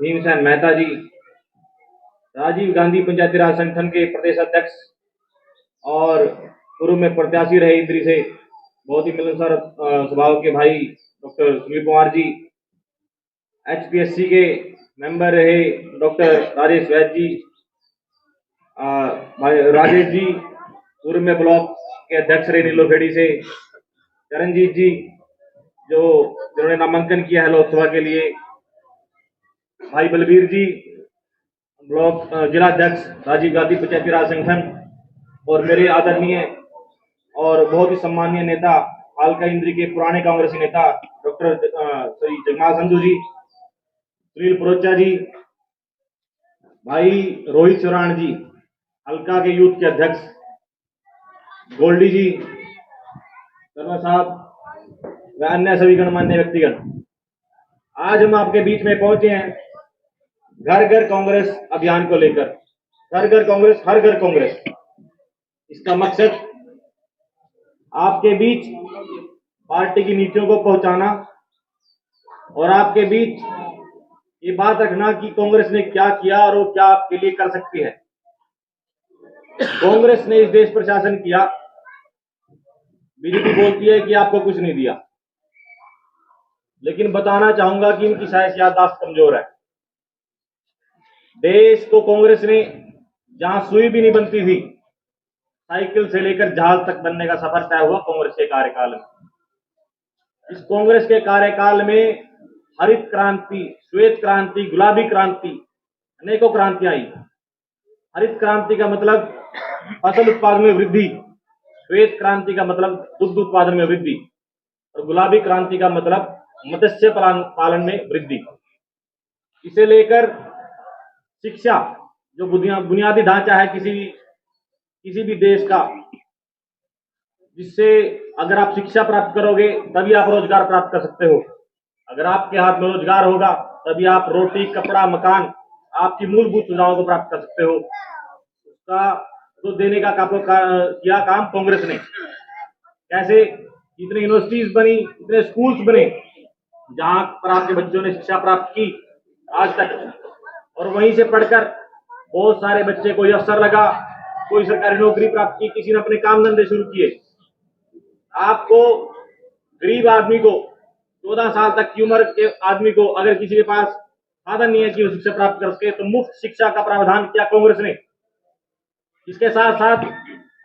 भीमसेन मेहता जी, राजीव गांधी पंचायती राज संगठन के प्रदेश अध्यक्ष और पूर्व में प्रत्याशी रहे इंद्री से, बहुत ही मिलनसार स्वभाव के भाई डॉक्टर सुनील कुमार जी, एचपीएससी के मेंबर रहे डॉक्टर राजेश वैद जी, राजेश जी, पूर्व में ब्लॉक के अध्यक्ष रहे नीलोखेड़ी से, चरणजीत जी जो जिन्होंने नामांकन किया है लोकसभा के लिए, भाई बलबीर जी ब्लॉक जिला अध्यक्ष राजीव गांधी पंचायती राज संगठन, और मेरे आदरणीय और बहुत ही सम्मानीय नेता हाल इंद्री के पुराने कांग्रेसी नेता डॉक्टर श्री जगन्नाथ संधू जी, सुनील पुरोचा जी, भाई रोहित चौरान जी, हल्का के यूथ के अध्यक्ष गोल्डी जी, शर्मा साहब व अन्य सभी गणमान्य व्यक्तिगण, आज हम आपके बीच में पहुंचे हैं घर घर कांग्रेस अभियान को लेकर। घर घर कांग्रेस, हर घर कांग्रेस, इसका मकसद आपके बीच पार्टी की नीतियों को पहुंचाना और आपके बीच ये बात रखना कि कांग्रेस ने क्या किया और वो क्या आपके लिए कर सकती है। कांग्रेस ने इस देश पर शासन किया, बीजेपी बोलती है कि आपको कुछ नहीं दिया, लेकिन बताना चाहूंगा कि इनकी शायद याददाश्त कमजोर है। देश को कांग्रेस ने जहां सुई भी नहीं बनती थी, साइकिल से लेकर जहाज तक बनने का सफर तय हुआ कांग्रेस के कार्यकाल में। इस कांग्रेस के कार्यकाल में हरित क्रांति, श्वेत क्रांति, गुलाबी क्रांति, अनेकों क्रांतियां आई। हरित क्रांति का मतलब फसल उत्पादन में वृद्धि, श्वेत क्रांति का मतलब दुग्ध उत्पादन में वृद्धि, और गुलाबी क्रांति का मतलब मत्स्य पालन में वृद्धि। इसे लेकर शिक्षा, जो बुनियादी ढांचा है किसी भी देश का, जिससे अगर आप शिक्षा प्राप्त करोगे तभी आप रोजगार प्राप्त कर सकते हो। अगर आपके हाथ में रोजगार होगा तभी आप रोटी, कपड़ा, मकान, आपकी मूलभूत सुविधाओं को प्राप्त कर सकते हो। उसका तो देने का किया काम कांग्रेस ने। कैसे? इतने यूनिवर्सिटीज बनी, इतने स्कूल्स बने जहां पर आपके बच्चों ने शिक्षा प्राप्त की आज तक, और वहीं से पढ़कर बहुत सारे बच्चे, कोई अफसर लगा, कोई सरकारी नौकरी प्राप्त की, किसी ने अपने काम धंधे शुरू किए। आपको गरीब आदमी को, 14 साल तक की उम्र के आदमी को, अगर किसी के पास साधन नहीं है कि वो शिक्षा प्राप्त कर सके, तो मुफ्त शिक्षा का प्रावधान किया कांग्रेस ने। इसके साथ साथ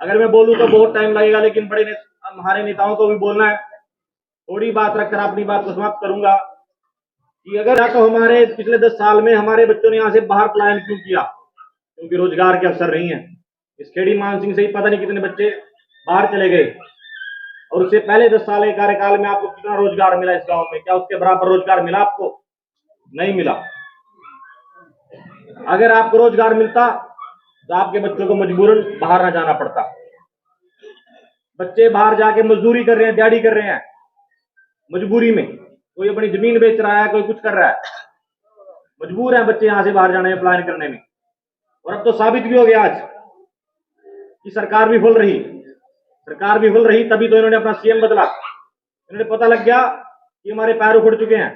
अगर मैं बोलूं तो बहुत टाइम लगेगा, लेकिन हमारे नेताओं को भी बोलना है। थोड़ी बात रखकर अपनी बात को समाप्त करूंगा कि अगर या तो हमारे पिछले 10 साल में हमारे बच्चों ने यहाँ से बाहर पलायन क्यों किया? क्योंकि रोजगार के अवसर नहीं है। इस खेड़ी मानसिंह से ही पता नहीं कितने बच्चे बाहर चले गए, और उससे पहले 10 साल के कार्यकाल में आपको कितना रोजगार मिला इस गांव में? क्या उसके बराबर रोजगार मिला आपको? नहीं मिला। अगर आपको रोजगार मिलता तो आपके बच्चों को मजबूरन बाहर ना जाना पड़ता। बच्चे बाहर जाके मजदूरी कर रहे हैं, दिहाड़ी कर रहे हैं मजबूरी में। कोई अपनी जमीन बेच रहा है, कोई कुछ कर रहा है, मजबूर है बच्चे यहां से बाहर जाने में, पलायन करने में। और अब तो साबित भी हो गया आज कि सरकार भी फुल रही, तभी तो इन्होंने अपना सीएम बदला। इन्होंने पता लग गया कि हमारे पैर उखड़ चुके हैं।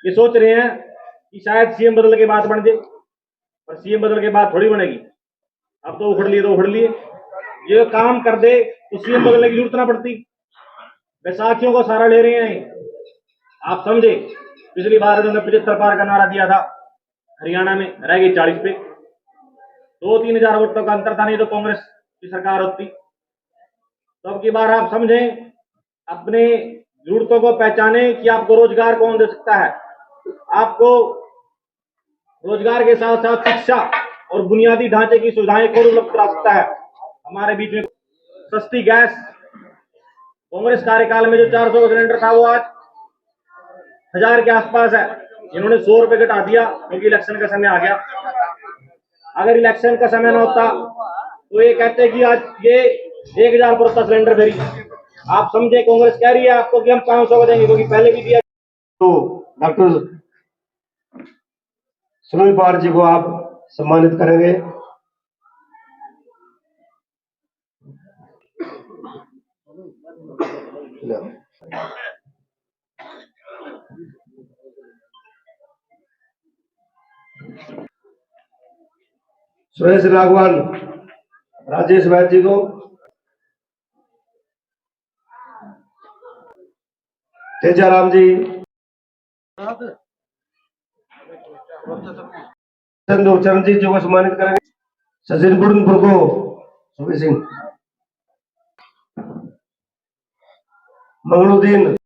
ये सोच रहे हैं कि शायद सीएम बदल के बाद बन जाए, पर सीएम बदल के बाद थोड़ी बनेगी। अब तो उखड़ लिए तो उखड़ लिए, ये काम कर दे तो सीएम बदलने की जरूरत ना पड़ती। बैसाखियों को सहारा ले रहे हैं। आप समझे, पिछली बार उन्होंने 75 पार का नारा दिया था, हरियाणा में रह गई 40 पे। 2-3 हजार वोटों का अंतर था, नहीं तो कांग्रेस की सरकार होती। तो अब की बार आप समझें, अपने जरूरतों को पहचाने कि आपको रोजगार कौन दे सकता है। आपको रोजगार के साथ साथ शिक्षा और बुनियादी ढांचे की सुविधाएं कौन उपलब्ध करा सकता है। हमारे बीच में सस्ती गैस, कांग्रेस कार्यकाल में जो 400 का सिलेंडर था वो आज 1000 के आसपास है। इन्होंने 100 रुपए घटा दिया क्योंकि इलेक्शन का समय आ गया। अगर इलेक्शन का समय न होता तो ये कहते कि आज ये 1000 पर होता सिलेंडर फ्री। आप समझे, कांग्रेस कह रही है आपको कि हम 500 का देंगे, क्योंकि पहले भी दिया। तो डॉक्टर सुनील कुमार जी को आप सम्मानित करेंगे। सुरेश राघवन राजेश वैद्य जी को, तेजाराम जी, चरणजीत जी को सम्मानित करेंगे। सचिन बुढ़नपुर को सुबह सिंह, मंगलुद्दीन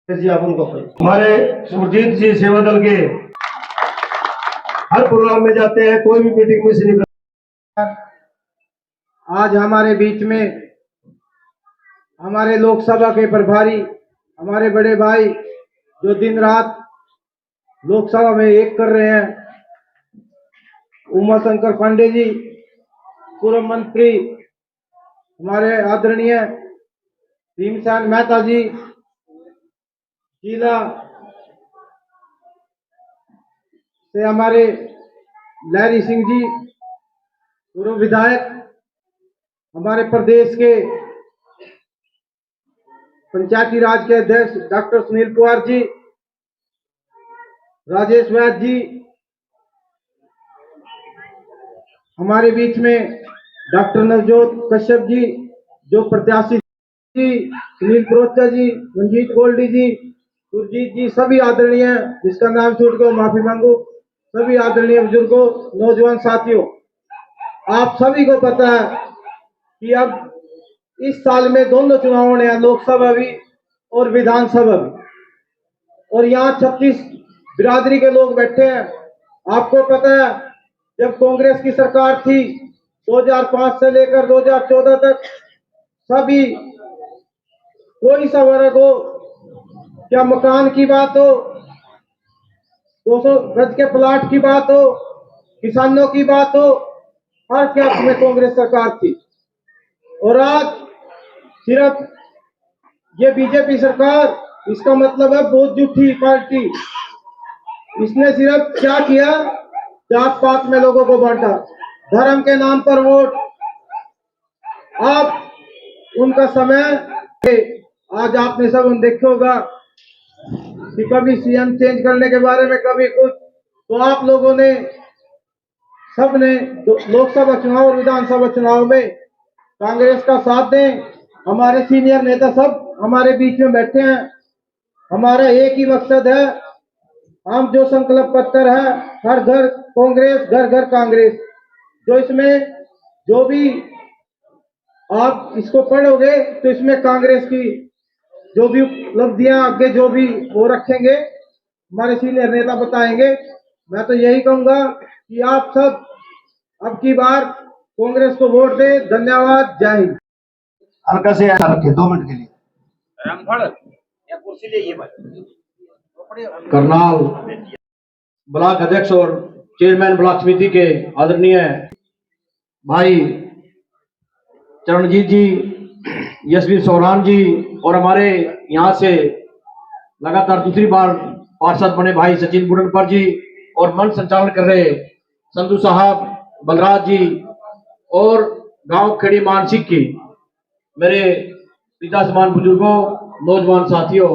जी आप उनको, हमारे सुरजीत जी सेवा दल के हर प्रोग्राम में जाते हैं, कोई भी मीटिंग में से नहीं करते। आज हमारे बीच में हमारे लोकसभा के प्रभारी, हमारे बड़े भाई जो दिन रात लोकसभा में एक कर रहे हैं, उमा शंकर पांडे जी, पूर्व मंत्री हमारे आदरणीय भीमसेन मेहता जी, जिला से हमारे लहरी सिंह जी, पूर्व विधायक, हमारे प्रदेश के पंचायती राज के अध्यक्ष डॉक्टर सुनील कुमार जी, राजेश वैद्य जी, हमारे बीच में डॉक्टर नवजोत कश्यप जी जो प्रत्याशी जी, सुनील प्रोचा जी, मंजीत गोल्डी जी, सुरजीत जी, सभी आदरणीय, जिसका नाम छूट गया माफी मांगू, सभी आदरणीय बुजुर्गों, नौजवान साथियों, आप सभी को पता है कि अब इस साल में दोनों चुनाव होने हैं, लोकसभा भी और विधानसभा भी, और यहाँ 36 बिरादरी के लोग बैठे हैं। आपको पता है जब कांग्रेस की सरकार थी 2005 से लेकर 2014 तक, सभी कोई सा वर्ग हो, क्या मकान की बात हो, 200 गज के प्लाट की बात हो, किसानों की बात हो, हर क्या में कांग्रेस सरकार थी। और आज सिर्फ ये बीजेपी सरकार, इसका मतलब है बहुत झूठी पार्टी। इसने सिर्फ क्या किया, जात पात में लोगों को बांटा, धर्म के नाम पर वोट। अब उनका समय, आज आपने सब देखे होगा कि कभी सीएम चेंज करने के बारे में, कभी कुछ, तो आप लोगों ने सबने लोकसभा चुनाव और विधानसभा चुनाव में कांग्रेस का साथ दें। हमारे सीनियर नेता सब हमारे बीच में बैठे हैं। हमारा एक ही मकसद है, हम जो संकल्प पत्र है, हर घर कांग्रेस, घर घर कांग्रेस, जो इसमें जो भी आप इसको पढ़ोगे तो इसमें कांग्रेस की जो भी उपलब्धियां आगे जो भी वो रखेंगे, हमारे सीनियर नेता बताएंगे। मैं तो यही कहूंगा कि आप सब अब की बार कांग्रेस को वोट दे। धन्यवाद, जय हिंद। हल्का से ऐसा रखे 2 मिनट के लिए। करनाल ब्लॉक अध्यक्ष और चेयरमैन ब्लॉक समिति के आदरणीय भाई चरणजीत जी, यशवी सोरान जी, और हमारे यहाँ से लगातार दूसरी बार पार्षद बने भाई सचिन बुढ़नपुर जी, और मंच संचालन कर रहे संधू साहब, बलराज जी, और गांव खेड़ी मानसिक की मेरे पिता समान बुजुर्गों, नौजवान साथियों,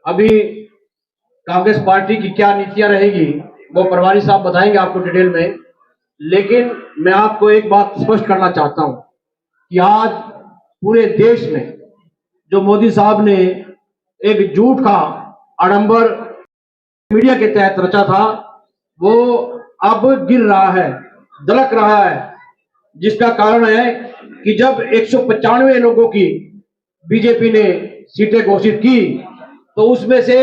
अभी कांग्रेस पार्टी की क्या नीतियां रहेगी वो प्रभारी साहब बताएंगे आपको डिटेल में। लेकिन मैं आपको एक बात स्पष्ट करना चाहता हूं कि आज पूरे देश में जो मोदी साहब ने एक झूठ का आडंबर मीडिया के तहत रचा था, वो अब गिर रहा है, दलक रहा है, जिसका कारण है कि जब 195 लोगों की बीजेपी ने सीटें घोषित की तो उसमें से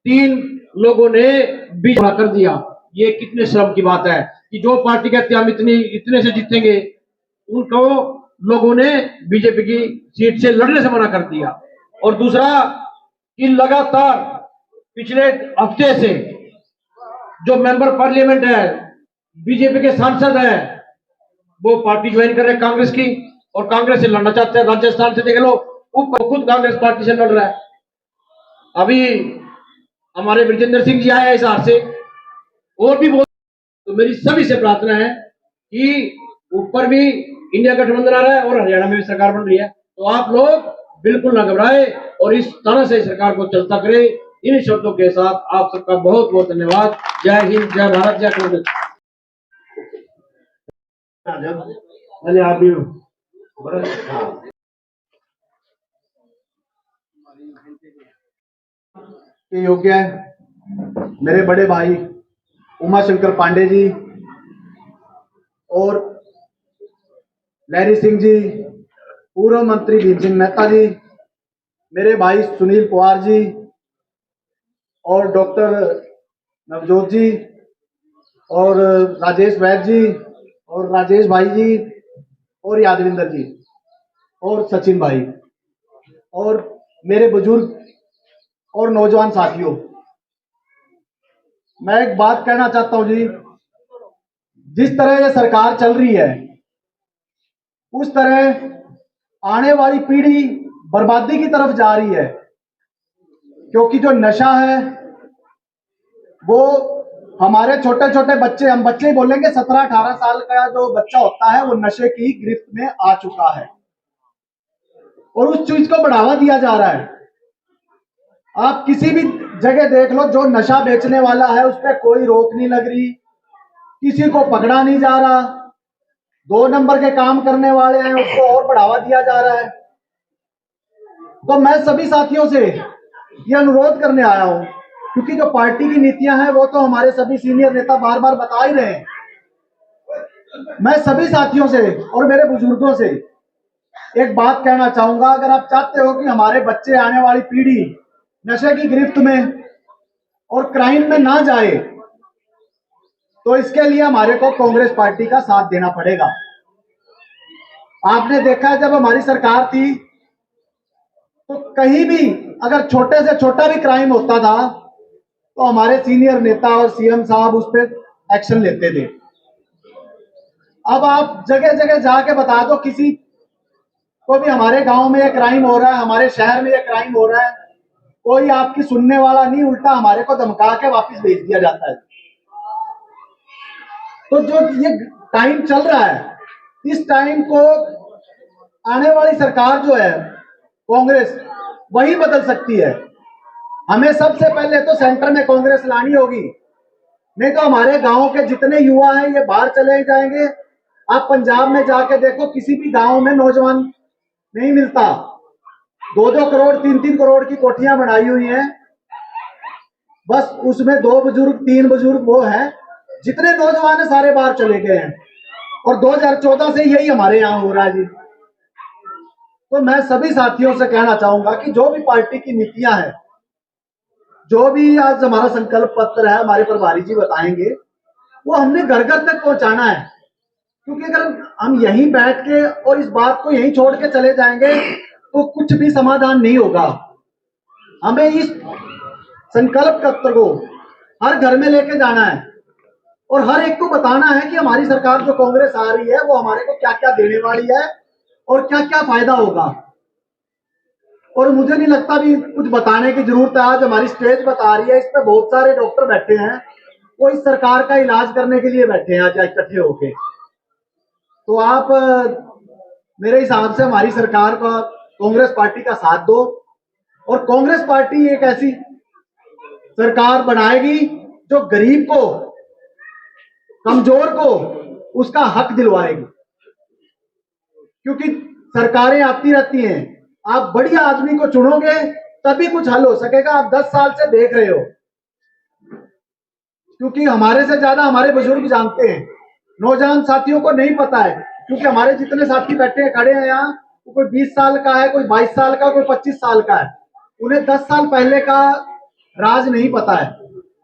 3 लोगों ने बीजेपी कर दिया। ये कितने शर्म की बात है कि जो पार्टी कहते हैं हम इतने से जीतेंगे, उनको लोगों ने बीजेपी की सीट से लड़ने से मना कर दिया। और दूसरा कि लगातार पिछले हफ्ते से जो मेंबर पार्लियामेंट है, बीजेपी के सांसद हैं, वो पार्टी ज्वाइन कर रहे हैं कांग्रेस की, और कांग्रेस से लड़ना चाहते हैं। राजस्थान से देख लो, ऊपर खुद कांग्रेस पार्टी से लड़ रहा है। अभी हमारे ब्रजेंद्र सिंह जी आए हिसार से, और भी बहुत। तो मेरी सभी से प्रार्थना है कि ऊपर भी इंडिया गठबंधन आ रहा है और हरियाणा में भी सरकार बन रही है, तो आप लोग बिल्कुल न घबराए और इस तरह से सरकार को चलता करें। इन शब्दों के साथ आप सबका बहुत बहुत धन्यवाद। जय हिंद, जय भारत, जय कांग्रेस। पहले आप भी हाँ। के योग्य मेरे बड़े भाई उमा शंकर पांडे जी और लहरी सिंह जी, पूर्व मंत्री भीम सिंह मेहता जी, मेरे भाई सुनील पवार जी और डॉक्टर नवजोत जी और राजेश वैद जी और राजेश भाई जी और यादविंदर जी और सचिन भाई और मेरे बुजुर्ग और नौजवान साथियों, मैं एक बात कहना चाहता हूं जी। जिस तरह ये सरकार चल रही है उस तरह आने वाली पीढ़ी बर्बादी की तरफ जा रही है, क्योंकि जो नशा है वो हमारे छोटे छोटे बच्चे, हम बच्चे ही बोलेंगे, 17-18 साल का जो बच्चा होता है वो नशे की गिरफ्त में आ चुका है और उस चीज को बढ़ावा दिया जा रहा है। आप किसी भी जगह देख लो, जो नशा बेचने वाला है उस पर कोई रोक नहीं लग रही, किसी को पकड़ा नहीं जा रहा। 2 नंबर के काम करने वाले हैं उसको और बढ़ावा दिया जा रहा है। तो मैं सभी साथियों से ये अनुरोध करने आया हूं, क्योंकि जो पार्टी की नीतियां हैं वो तो हमारे सभी सीनियर नेता बार बार बता ही रहे हैं। मैं सभी साथियों से और मेरे बुजुर्गों से एक बात कहना चाहूंगा, अगर आप चाहते हो कि हमारे बच्चे, आने वाली पीढ़ी नशे की गिरफ्त में और क्राइम में ना जाए, तो इसके लिए हमारे को कांग्रेस पार्टी का साथ देना पड़ेगा। आपने देखा है जब हमारी सरकार थी तो कहीं भी अगर छोटे से छोटा भी क्राइम होता था तो हमारे सीनियर नेता और सीएम साहब उस पर एक्शन लेते थे। अब आप जगह जगह जाके बता दो किसी को भी हमारे गांव में ये क्राइम हो रहा है, हमारे शहर में ये क्राइम हो रहा है, कोई आपकी सुनने वाला नहीं, उल्टा हमारे को धमका के वापस भेज दिया जाता है। तो जो ये टाइम चल रहा है, इस टाइम को आने वाली सरकार जो है कांग्रेस, वही बदल सकती है। हमें सबसे पहले तो सेंटर में कांग्रेस लानी होगी, नहीं तो हमारे गांव के जितने युवा हैं ये बाहर चले जाएंगे। आप पंजाब में जाके देखो, किसी भी गांव में नौजवान नहीं मिलता। 2-2 करोड़ 3-3 करोड़ की कोठियां बनाई हुई हैं, बस उसमें 2 बुजुर्ग 3 बुजुर्ग वो हैं, जितने नौजवान है सारे बाहर चले गए हैं। और 2014 से यही हमारे यहाँ हो रहा है जी। तो मैं सभी साथियों से कहना चाहूंगा कि जो भी पार्टी की नीतियां हैं, जो भी आज हमारा संकल्प पत्र है, हमारे प्रभारी जी बताएंगे, वो हमने घर घर तक पहुंचाना है। क्योंकि अगर हम यहीं बैठ के और इस बात को यहीं छोड़ के चले जाएंगे तो कुछ भी समाधान नहीं होगा। हमें इस संकल्प पत्र को हर घर में लेके जाना है और हर एक को बताना है कि हमारी सरकार जो कांग्रेस आ रही है वो हमारे को क्या क्या देने वाली है और क्या क्या फायदा होगा। और मुझे नहीं लगता भी कुछ बताने की जरूरत है। आज हमारी स्टेज बता रही है, इस पे बहुत सारे डॉक्टर बैठे हैं, वो इस सरकार का इलाज करने के लिए बैठे हैं आज इकट्ठे होके। तो आप मेरे हिसाब से हमारी सरकार का, कांग्रेस पार्टी का साथ दो और कांग्रेस पार्टी एक ऐसी सरकार बनाएगी जो गरीब को, कमजोर को उसका हक दिलवाएगी। क्योंकि सरकारें आती रहती हैं, आप बढ़िया आदमी को चुनोगे तभी कुछ हल हो सकेगा। आप 10 साल से देख रहे हो, क्योंकि हमारे से ज्यादा हमारे बुजुर्ग जानते हैं, नौजवान साथियों को नहीं पता है। क्योंकि हमारे जितने साथी बैठे हैं, खड़े हैं यहाँ, कोई 20 साल का है, कोई 22 साल का, कोई 25 साल का है, उन्हें 10 साल पहले का राज नहीं पता है।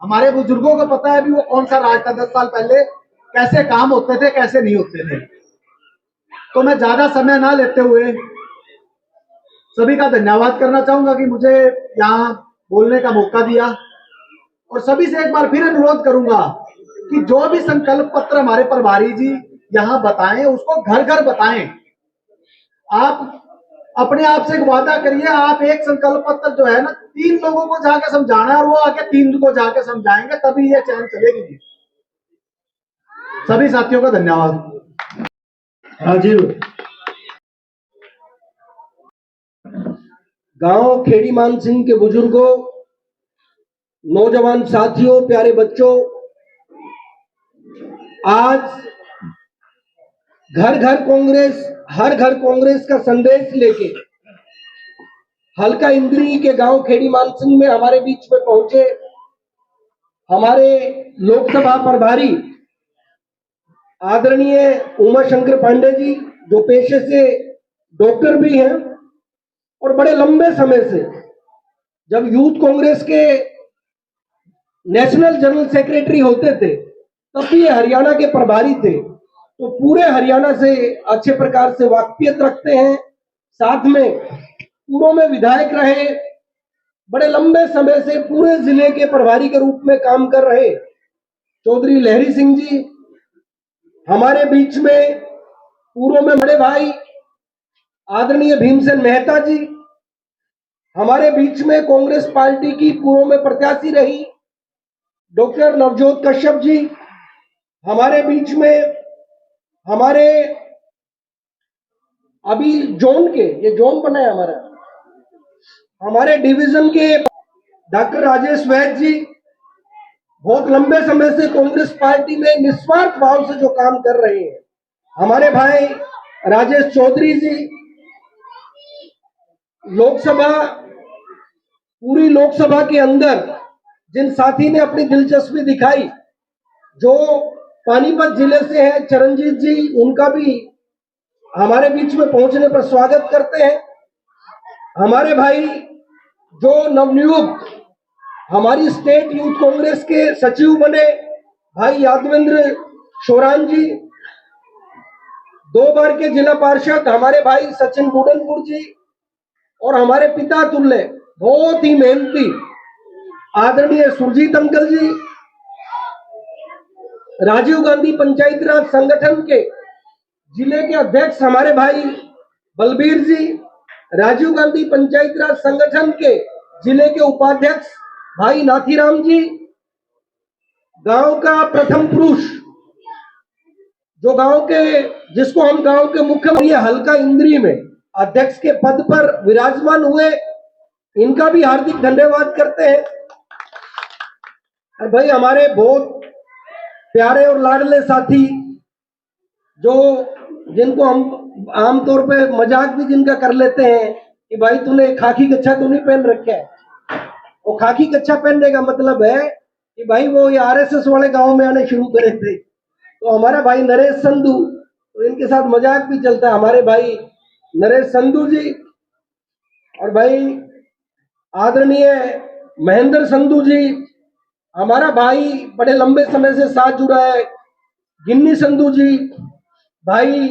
हमारे बुजुर्गों को पता है भी वो कौन सा राज था 10 साल पहले, कैसे काम होते थे, कैसे नहीं होते थे। तो मैं ज्यादा समय ना लेते हुए सभी का धन्यवाद करना चाहूंगा कि मुझे यहाँ बोलने का मौका दिया। और सभी से एक बार फिर अनुरोध करूंगा कि जो भी संकल्प पत्र हमारे प्रभारी जी यहाँ बताएं उसको घर घर बताएं। आप अपने आप से एक वादा करिए, आप एक संकल्प पत्र जो है ना 3 लोगों को जाके समझाना है और वो आके 3 को जाके समझाएंगे, तभी ये चैन चलेगी। सभी साथियों का धन्यवाद। राजीव, गांव खेड़ी मान सिंह के बुजुर्गों, नौजवान साथियों, प्यारे बच्चों, आज घर घर कांग्रेस, हर घर कांग्रेस का संदेश लेके हल्का इंद्री के गांव खेड़ी मानसिंह में हमारे बीच में पहुंचे हमारे लोकसभा प्रभारी आदरणीय उमा शंकर पांडे जी, जो पेशे से डॉक्टर भी हैं और बड़े लंबे समय से जब यूथ कांग्रेस के नेशनल जनरल सेक्रेटरी होते थे तब भी ये हरियाणा के प्रभारी थे, तो पूरे हरियाणा से अच्छे प्रकार से वाकफियत रखते हैं। साथ में पूर्व में विधायक रहे, बड़े लंबे समय से पूरे जिले के प्रभारी के रूप में काम कर रहे चौधरी लहरी सिंह जी हमारे बीच में, पूर्व में बड़े भाई आदरणीय भीमसेन मेहता जी हमारे बीच में, कांग्रेस पार्टी की पूर्व में प्रत्याशी रही डॉक्टर नवजोत कश्यप जी हमारे बीच में, हमारे अभी जोन के, ये जोन बना है हमारा, हमारे डिवीजन के डॉक्टर राजेश वैद्य जी बहुत लंबे समय से कांग्रेस पार्टी में निस्वार्थ भाव से जो काम कर रहे हैं, हमारे भाई राजेश चौधरी जी, लोकसभा, पूरी लोकसभा के अंदर जिन साथी ने अपनी दिलचस्पी दिखाई, जो पानीपत जिले से हैं चरणजीत जी, उनका भी हमारे बीच में पहुंचने पर स्वागत करते हैं। हमारे भाई जो नवनियुक्त हमारी स्टेट यूथ कांग्रेस के सचिव बने भाई यादवेंद्र शोरान जी, 2 बार के जिला पार्षद हमारे भाई सचिन बुडनपुर जी, और हमारे पिता तुल्य बहुत ही मेहनती आदरणीय सुरजीत अंकल जी, राजीव गांधी पंचायत राज संगठन के जिले के अध्यक्ष हमारे भाई बलबीर जी, राजीव गांधी पंचायत राज संगठन के जिले के उपाध्यक्ष भाई नाथीराम जी, गांव का प्रथम पुरुष जो गांव के, जिसको हम गांव के मुख्य हल्का इंद्री में अध्यक्ष के पद पर विराजमान हुए, इनका भी हार्दिक धन्यवाद करते हैं। भाई हमारे बहुत प्यारे और लाडले साथी, जो जिनको हम आमतौर पे मजाक भी जिनका कर लेते हैं कि भाई तूने खाकी कच्छा तो नहीं पहन रखा है, और खाकी कच्छा पहनने का मतलब है कि भाई वो ये आरएसएस वाले गांव में आने शुरू करे थे, तो हमारा भाई नरेश संधू, तो इनके साथ मजाक भी चलता है, हमारे भाई नरेश संधू जी, और भाई आदरणीय महेंद्र संधू जी, हमारा भाई बड़े लंबे समय से साथ जुड़ा है गिन्नी संधू जी, भाई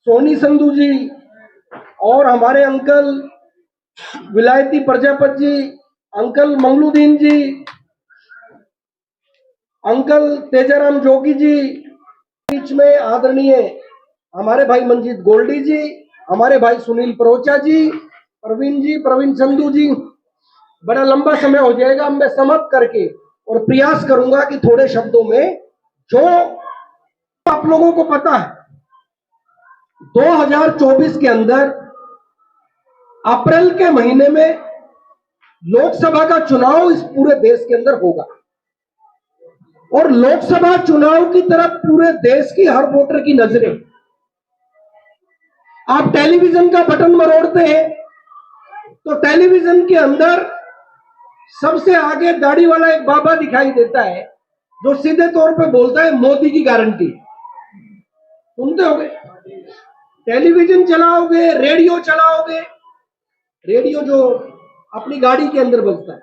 सोनी संधू जी, और हमारे अंकल विलायती प्रजापत जी, अंकल मंगलुदीन जी, अंकल तेजाराम जोगी जी, बीच में आदरणीय हमारे भाई मंजीत गोल्डी जी, हमारे भाई सुनील परोचा जी, प्रवीण संधू जी। बड़ा लंबा समय हो जाएगा, मैं समाप्त करके और प्रयास करूंगा कि थोड़े शब्दों में, जो आप लोगों को पता है 2024 के अंदर अप्रैल के महीने में लोकसभा का चुनाव इस पूरे देश के अंदर होगा, और लोकसभा चुनाव की तरफ पूरे देश की हर वोटर की नजरें, आप टेलीविजन का बटन मरोड़ते हैं तो टेलीविजन के अंदर सबसे आगे दाढ़ी वाला एक बाबा दिखाई देता है, जो सीधे तौर पे बोलता है मोदी की गारंटी। सुनते होगे, टेलीविजन चलाओगे, रेडियो चलाओगे, रेडियो जो अपनी गाड़ी के अंदर बजता है,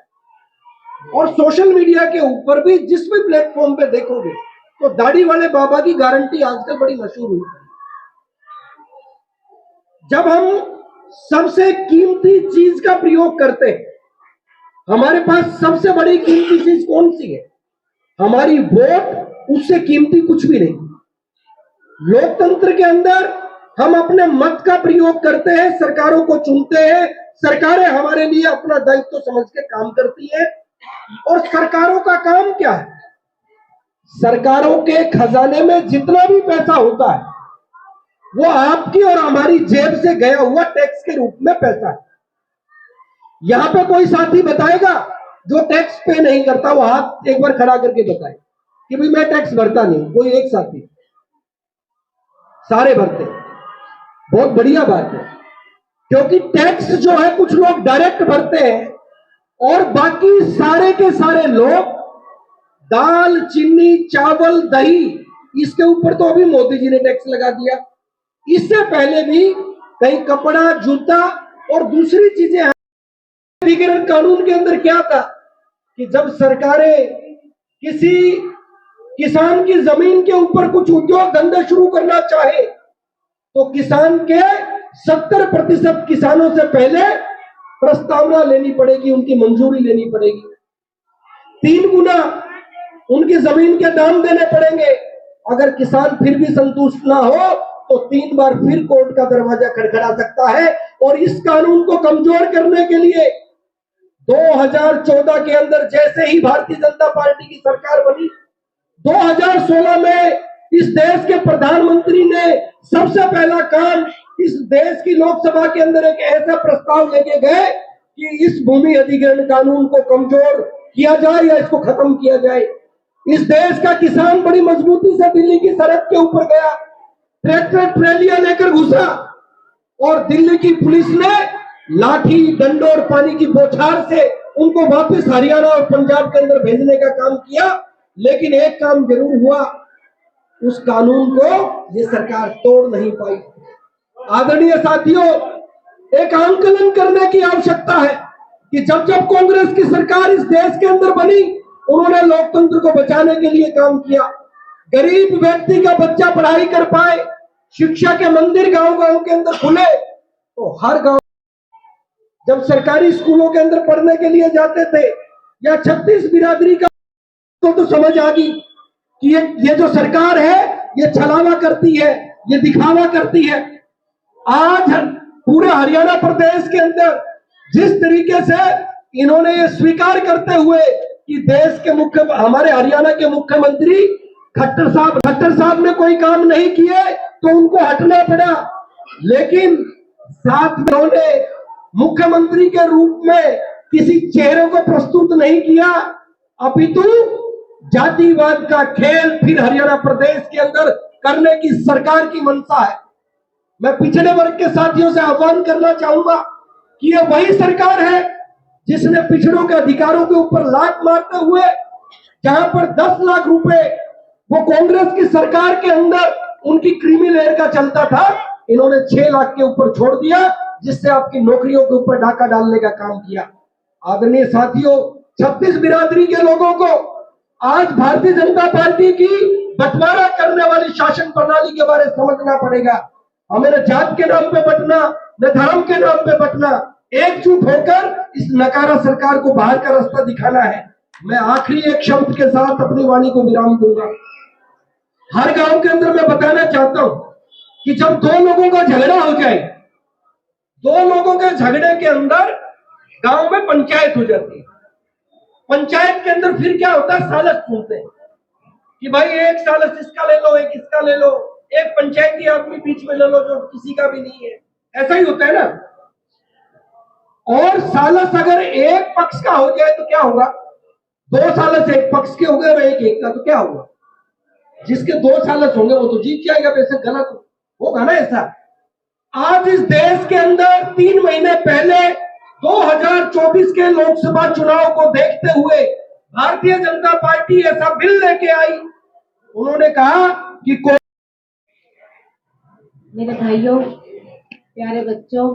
और सोशल मीडिया के ऊपर भी जिस भी प्लेटफॉर्म पे देखोगे तो दाढ़ी वाले बाबा की गारंटी आजकल बड़ी मशहूर हुई है। जब हम सबसे कीमती चीज का प्रयोग करते हैं, हमारे पास सबसे बड़ी कीमती चीज कौन सी है? हमारी वोट, उससे कीमती कुछ भी नहीं। लोकतंत्र के अंदर हम अपने मत का प्रयोग करते हैं, सरकारों को चुनते हैं, सरकारें हमारे लिए अपना दायित्व समझ के काम करती है। और सरकारों का काम क्या है? सरकारों के खजाने में जितना भी पैसा होता है वो आपकी और हमारी जेब से गया हुआ टैक्स के रूप में पैसा है। यहां पे कोई साथी बताएगा जो टैक्स पे नहीं करता वो हाथ एक बार खड़ा करके बताए कि भाई मैं टैक्स भरता नहीं हूं। कोई एक साथी, सारे भरते हैं। बहुत बढ़िया बात है, क्योंकि टैक्स जो है कुछ लोग डायरेक्ट भरते हैं और बाकी सारे के सारे लोग दाल, चीनी, चावल, दही, इसके ऊपर तो अभी मोदी जी ने टैक्स लगा दिया। इससे पहले भी कहीं कपड़ा, जूता और दूसरी चीजें। अधिग्रहण कानून के अंदर क्या था कि जब सरकारें किसी किसान की जमीन के ऊपर कुछ उद्योग धंधे शुरू करना चाहे तो किसान के 70% किसानों से पहले प्रस्तावना लेनी पड़ेगी, उनकी मंजूरी लेनी पड़ेगी। 3 गुना उनकी जमीन के दाम देने पड़ेंगे। अगर किसान फिर भी संतुष्ट ना हो तो 3 बार फिर कोर्ट का दरवाजा खड़खड़ा सकता है। और इस कानून को कमजोर करने के लिए 2014 के अंदर जैसे ही भारतीय जनता पार्टी की सरकार बनी, 2016 में इस देश के प्रधानमंत्री ने सबसे पहला काम इस देश की लोकसभा के अंदर एक ऐसा प्रस्ताव लेके गए कि इस भूमि अधिग्रहण कानून को कमजोर किया जाए या इसको खत्म किया जाए। इस देश का किसान बड़ी मजबूती से दिल्ली की सरहद के ऊपर गया, ट्रैक्टर ट्रैलियां लेकर घुसा और दिल्ली की पुलिस ने लाठी, डंडों और पानी की बौछार से उनको वापस हरियाणा और पंजाब के अंदर भेजने का काम किया। लेकिन एक काम जरूर हुआ, उस कानून को ये सरकार तोड़ नहीं पाई। आदरणीय साथियों, एक आंकलन करने की आवश्यकता है कि जब जब कांग्रेस की सरकार इस देश के अंदर बनी, उन्होंने लोकतंत्र को बचाने के लिए काम किया। गरीब व्यक्ति का बच्चा पढ़ाई कर पाए, शिक्षा के मंदिर गांव-गांव के अंदर खुले, तो हर गांव जब सरकारी स्कूलों के अंदर पढ़ने के लिए जाते थे या 36 बिरादरी का तो समझ आ गई कि ये जो सरकार है ये छलावा करती है, ये दिखावा करती है। आज पूरे हरियाणा प्रदेश के अंदर जिस तरीके से इन्होंने ये स्वीकार करते हुए कि देश के हमारे हरियाणा के मुख्यमंत्री खट्टर साहब ने कोई काम नहीं किए तो उनको हटना पड़ा, लेकिन साथ में उन्होंने मुख्यमंत्री के रूप में किसी चेहरे को प्रस्तुत नहीं किया, अपितु जातिवाद का खेल फिर हरियाणा प्रदेश के अंदर करने की सरकार की मंशा है। मैं पिछड़े वर्ग के साथियों से आह्वान करना चाहूंगा कि यह वही सरकार है जिसने पिछड़ों के अधिकारों के ऊपर लात मारते हुए, जहां पर 10 लाख रुपए वो कांग्रेस की सरकार के अंदर उनकी क्रीमी लेयर का चलता था, इन्होंने 6 लाख के ऊपर छोड़ दिया, जिससे आपकी नौकरियों के ऊपर डाका डालने का काम किया। आदरणीय साथियों, 36 बिरादरी के लोगों को आज भारतीय जनता पार्टी की बंटवारा करने वाली शासन प्रणाली के बारे में समझना पड़ेगा। हमें न जात के नाम पे बंटना, न धर्म के नाम पे बंटना, एकजुट होकर इस नकारा सरकार को बाहर का रास्ता दिखाना है। मैं आखिरी एक शब्द के साथ अपनी वाणी को विराम दूंगा। हर गांव के अंदर मैं बताना चाहता हूं कि जब 2 लोगों का झगड़ा हो जाए, 2 लोगों के झगड़े के अंदर गांव में पंचायत हो जाती है। पंचायत के अंदर फिर क्या होता है, सालस पूछते हैं कि भाई एक सालस इसका ले लो, एक इसका ले लो, एक पंचायती आदमी बीच में ले लो जो किसी का भी नहीं है। ऐसा ही होता है ना। और सालस अगर एक पक्ष का हो जाए तो क्या होगा, 2 सालस एक पक्ष के हो गए और एक का, तो क्या होगा, जिसके 2 सालस होंगे वो तो जीत जाएगा। वैसे गलत होगा ना ऐसा। आज इस देश के अंदर 3 महीने पहले 2024 के लोकसभा चुनाव को देखते हुए भारतीय जनता पार्टी ऐसा बिल लेके आई। उन्होंने कहा कि मेरे भाइयों, प्यारे बच्चों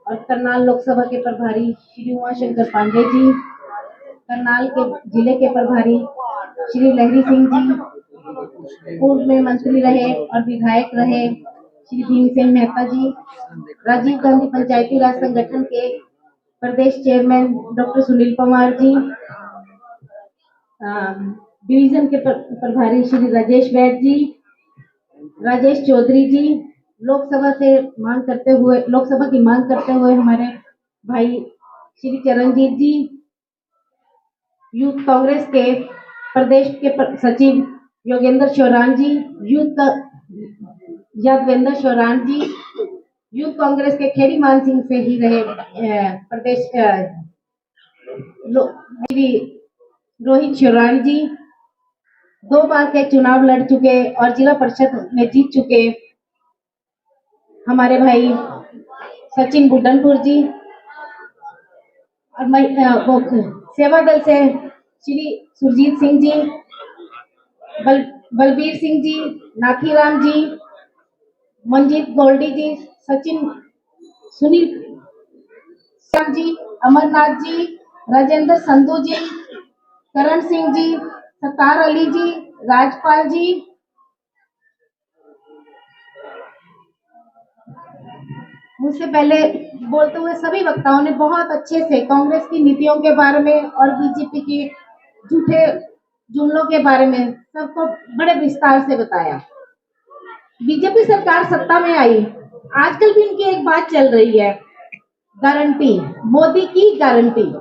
और करनाल लोकसभा के प्रभारी श्री उमाशंकर पांडे जी, करनाल के जिले के प्रभारी श्री लहरी सिंह जी, पूर्व में मंत्री रहे और विधायक रहे श्री भीमसेन मेहता जी, राजीव गांधी पंचायती राज संगठन के प्रदेश chairman doctor Sunil Pawar ji, division के प्रभारी श्री राजेश बैठ जी, राजेश चौधरी जी, लोकसभा की मांग करते हुए हमारे भाई श्री चरणजीत जी, यूथ कांग्रेस के प्रदेश के सचिव योगेंद्र शौरान जी, यादवेंद्र शौरान जी, यूथ कांग्रेस के खेड़ी मान सिंह से ही रहे प्रदेश श्री रोहित शेरवानी जी 2 बार के चुनाव लड़ चुके और जिला परिषद में जीत चुके हमारे भाई सचिन बुड्ढनपुर जी और सेवा दल से श्री सुरजीत सिंह जी, बलबीर सिंह जी, नाथीराम जी, मंजीत गोल्डी जी, सुनील श्याम जी, अमरनाथ जी, राजेंद्र संधू जी, करण सिंह जी, सत्तार अली जी, राजपाल जी, मुझसे पहले बोलते हुए सभी वक्ताओं ने बहुत अच्छे से कांग्रेस की नीतियों के बारे में और बीजेपी के झूठे जुमलों के बारे में सबको बड़े विस्तार से बताया। बीजेपी सरकार सत्ता में आई, आजकल भी इनकी एक बात चल रही है, गारंटी, मोदी की गारंटी।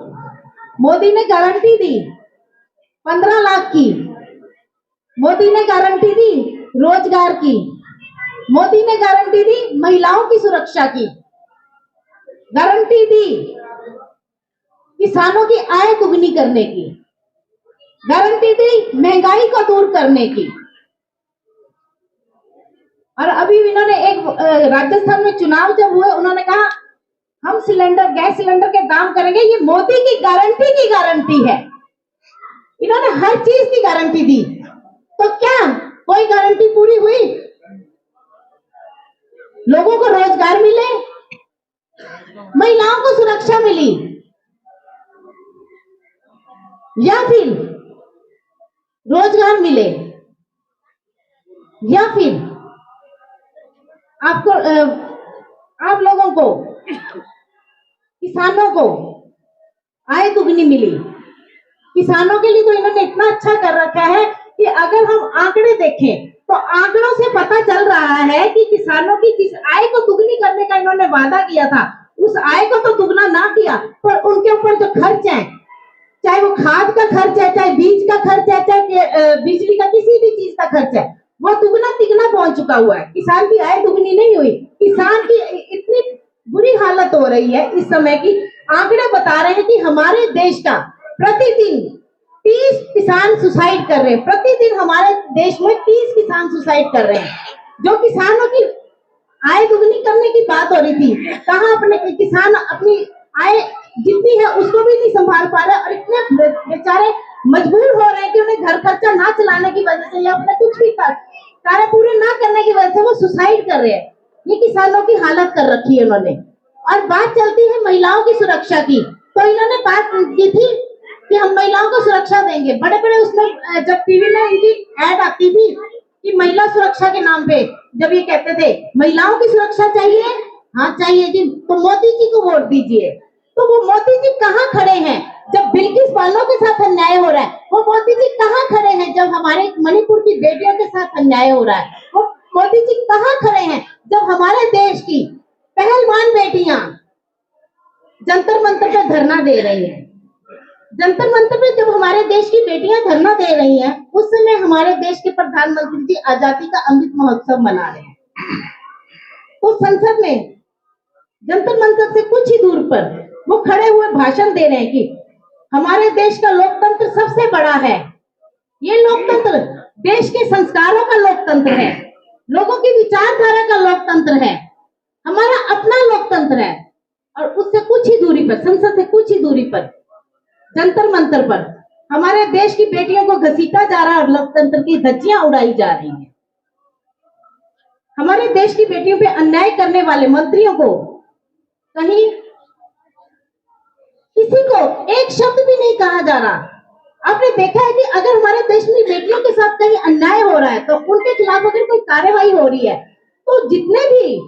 मोदी ने गारंटी दी 15 लाख की, मोदी ने गारंटी दी रोजगार की, मोदी ने गारंटी दी महिलाओं की सुरक्षा की, गारंटी दी किसानों की आय दुगनी करने की, गारंटी दी महंगाई को दूर करने की। और अभी इन्होंने एक राजस्थान में चुनाव जब हुए, उन्होंने कहा हम गैस सिलेंडर के दाम करेंगे, ये मोदी की गारंटी है। इन्होंने हर चीज की गारंटी दी, तो क्या कोई गारंटी पूरी हुई? लोगों को रोजगार मिले, महिलाओं को सुरक्षा मिली, या फिर रोजगार मिले, या फिर आपको आप लोगों को, किसानों को आय दुगनी मिली। किसानों के लिए तो इन्होंने इतना अच्छा कर रखा है कि अगर हम आंकड़े देखें तो आंकड़ों से पता चल रहा है कि किसानों की जिस आय को दुगनी करने का इन्होंने वादा किया था, उस आय को तो दुगना ना किया, पर उनके ऊपर जो खर्च है, चाहे वो खाद का खर्च है, चाहे बीज का खर्च है, चाहे बिजली का किसी भी चीज का खर्च है, वो दुगना तिगना पहुंच चुका हुआ है। किसान की आय दुगनी नहीं हुई। किसान की इतनी बुरी हालत हो रही है इस समय की, आंकड़े बता रहे हैं कि हमारे देश का प्रतिदिन 30 किसान सुसाइड कर रहे हैं। प्रतिदिन हमारे देश में 30 किसान सुसाइड कर रहे हैं। जो किसानों की आय दुगनी करने की बात हो रही थी, कहाँ अपने किसान अपनी आय जितनी है उसको भी नहीं संभाल पा रहे और इतने बेचारे मजबूर हो रहे हैं कि उन्हें घर खर्चा ना चलाने की वजह से या अपने कुछ भी कार्य पूरे ना करने की वजह से वो सुसाइड कर रहे हैं। ये किसानों की हालत कर रखी है उन्होंने। और बात चलती है महिलाओं की सुरक्षा की, तो इन्होंने बात की थी कि हम महिलाओं को सुरक्षा देंगे। बड़े बड़े उसमें जब टीवी में इनकी ऐड आती थी कि महिला सुरक्षा के नाम पे जब ये कहते थे महिलाओं की सुरक्षा चाहिए, हाँ चाहिए जी, तो मोदी जी को वोट दीजिए। तो वो मोदी जी कहाँ खड़े हैं जब बिल्किस बानो के साथ अन्याय हो रहा है? वो मोदी जी कहाँ खड़े हैं जब हमारे मणिपुर की बेटियों के साथ अन्याय हो रहा है? वो मोदी जी कहाँ खड़े हैं जब हमारे देश की पहलवान बेटियां जंतर मंतर पे धरना दे रही हैं? जंतर मंतर पे जब हमारे देश की बेटियां धरना दे रही हैं, उस समय हमारे देश के प्रधानमंत्री जी आजादी का अमृत महोत्सव मना रहे हैं। तो संसद में जंतर मंतर से कुछ ही दूर पर वो खड़े हुए भाषण दे रहे हैं कि हमारे देश का लोकतंत्र सबसे बड़ा है। ये लोकतंत्र देश के संस्कारों का लोकतंत्र है, लोगों की विचारधारा का लोकतंत्र है, हमारा अपना लोकतंत्र है। और उससे कुछ ही दूरी पर, संसद से कुछ ही दूरी पर, जंतर मंतर पर हमारे देश की बेटियों को घसीटा जा रहा है और लोकतंत्र की धज्जियां उड़ाई जा रही हैं। हमारे देश की बेटियों पे अन्याय करने वाले मंत्रियों को कहीं किसी को एक शब्द भी नहीं कहा जा रहा। आपने देखा है कि अगर हमारे देश में बेटियों के साथ कहीं अन्याय हो रहा है तो उनके खिलाफ अगर कोई कार्यवाही हो रही है तो जितने भी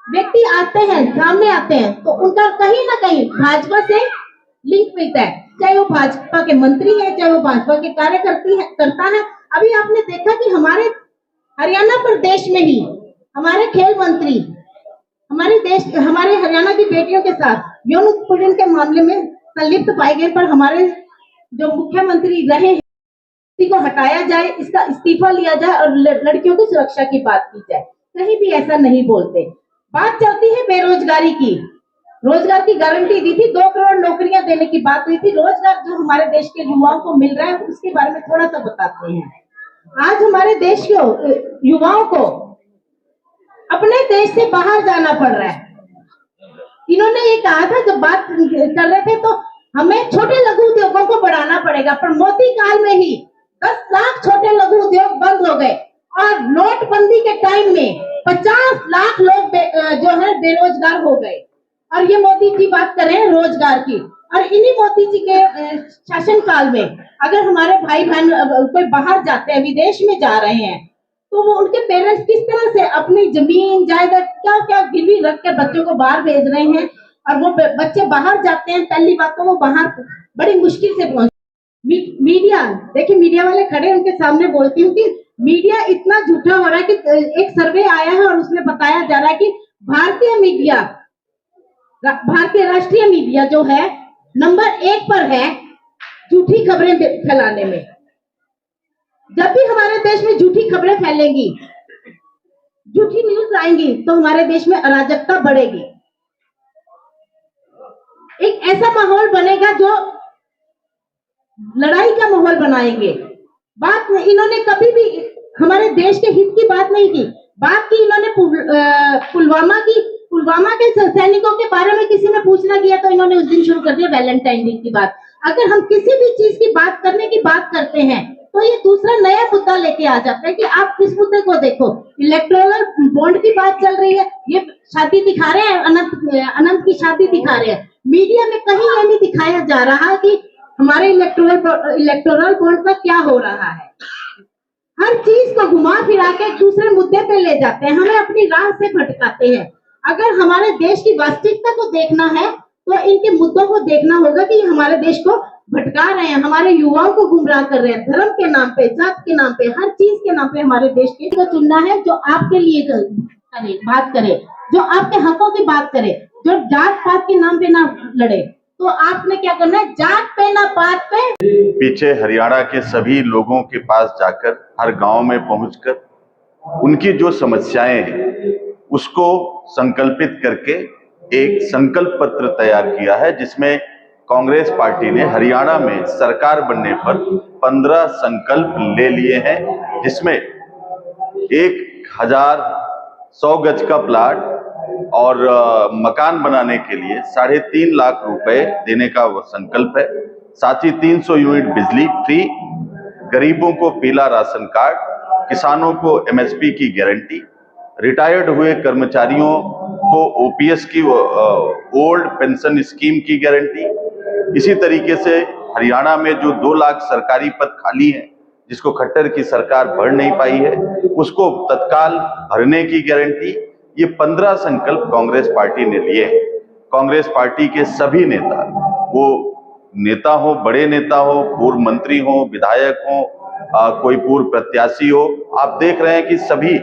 व्यक्ति आते हैं, सामने आते हैं, तो उनका कहीं ना कहीं भाजपा से लिंक मिलता है, चाहे वो भाजपा के मंत्री है, चाहे वो भाजपा के करता है। अभी आपने देखा कि हमारे हरियाणा प्रदेश में ही हमारे खेल मंत्री हमारे हरियाणा की बेटियों के साथ यौन उत्पीड़न के मामले में संलिप्त पाए गए, पर हमारे जो मुख्यमंत्री रहे हैं को हटाया जाए, इसका इस्तीफा लिया जाए और लड़कियों की सुरक्षा की बात की जाए। कहीं भी ऐसा नहीं बोलते। बात चलती है बेरोजगारी की। रोजगार की गारंटी दी थी, 2 करोड़ नौकरियां देने की बात हुई थी। रोजगार जो हमारे देश के युवाओं को मिल रहा है उसके बारे में थोड़ा सा बताते हैं। आज हमारे देश के युवाओं को अपने देश से बाहर जाना पड़ रहा है। इन्होंने ये कहा था, जब बात कर रहे थे, तो हमें छोटे लघु उद्योगों को बढ़ाना पड़ेगा, पर मोदी काल में ही 10 लाख छोटे लघु उद्योग बंद हो गए और नोटबंदी के टाइम में 50 लाख लोग जो है बेरोजगार हो गए। और ये मोदी जी बात कर रहे हैं रोजगार की, और इन्हीं मोदी जी के शासन काल में अगर हमारे भाई बहन कोई बाहर जाते हैं, विदेश में जा रहे हैं, तो वो उनके पेरेंट्स किस तरह से अपनी जमीन जायदाद क्या क्या गिरवी रख के बच्चों को बाहर भेज रहे हैं, और वो बच्चे बाहर जाते हैं, पहली बात तो वो बाहर बड़ी मुश्किल से पहुंचते। मीडिया, देखिए मीडिया वाले खड़े उनके सामने बोलती हूँ कि मीडिया इतना झूठा हो रहा है कि एक सर्वे आया है और उसमें बताया जा रहा है कि भारतीय राष्ट्रीय मीडिया जो है नंबर 1 पर है झूठी खबरें फैलाने में। जब भी हमारे देश में झूठी खबरें फैलेंगी, झूठी न्यूज आएंगी, तो हमारे देश में अराजकता बढ़ेगी। एक ऐसा माहौल बनेगा जो लड़ाई का माहौल बनाएंगे। बात इन्होंने कभी भी हमारे देश के हित की बात नहीं की। बात की इन्होंने पुलवामा की। पुलवामा के सैनिकों के बारे में किसी ने पूछना किया तो इन्होंने उस दिन शुरू कर दिया वैलेंटाइन डे की बात। अगर हम किसी भी चीज की बात करने की बात करते हैं तो ये दूसरा नया मुद्दा लेके आ जाता है कि आप किस मुद्दे को देखो। इलेक्टोरल बॉन्ड की बात चल रही है, ये शादी दिखा रहे हैं, अनंत की शादी दिखा रहे हैं। मीडिया में कहीं ये नहीं दिखाया जा रहा कि हमारे इलेक्टोरल बॉन्ड का क्या हो रहा है। हर चीज को घुमा फिरा के दूसरे मुद्दे पे ले जाते हैं, हमें अपनी राह से भटकाते हैं। अगर हमारे देश की वास्तविकता को देखना है तो इनके मुद्दों को देखना होगा कि हमारे देश को भटका रहे हैं, हमारे युवाओं को गुमराह कर रहे हैं, धर्म के नाम पे, जात के नाम पे, हर चीज के नाम पे हमारे देश के को चुनना है जो आपके लिए बात करे, जो आपके हकों की बात करे, जो जात पात के नाम पे ना लड़े। तो आपने क्या करना है, जात पे ना पात पे। पीछे हरियाणा के सभी लोगों के पास जाकर, हर गांव में पहुंचकर उनकी जो समस्याएं हैं उसको संकल्पित करके एक संकल्प पत्र तैयार किया है, जिसमें कांग्रेस पार्टी ने हरियाणा में सरकार बनने पर 15 संकल्प ले लिए हैं, जिसमें 1100 गज का प्लाट और मकान बनाने के लिए 3.5 लाख रुपए देने का वो संकल्प है। साथ ही 300 यूनिट बिजली फ्री, गरीबों को पीला राशन कार्ड, किसानों को एमएसपी की गारंटी, रिटायर्ड हुए कर्मचारियों को ओपीएस की ओल्ड पेंशन स्कीम की गारंटी। इसी तरीके से हरियाणा में जो 2 लाख सरकारी पद खाली हैं, जिसको खट्टर की सरकार भर नहीं पाई है, उसको तत्काल भरने की गारंटी। ये 15 संकल्प कांग्रेस पार्टी ने लिए हैं। कांग्रेस पार्टी के सभी नेता, वो नेता हो, बड़े नेता हो, पूर्व मंत्री हो, विधायक हो, कोई पूर्व प्रत्याशी हो, आप देख रहे हैं कि सभी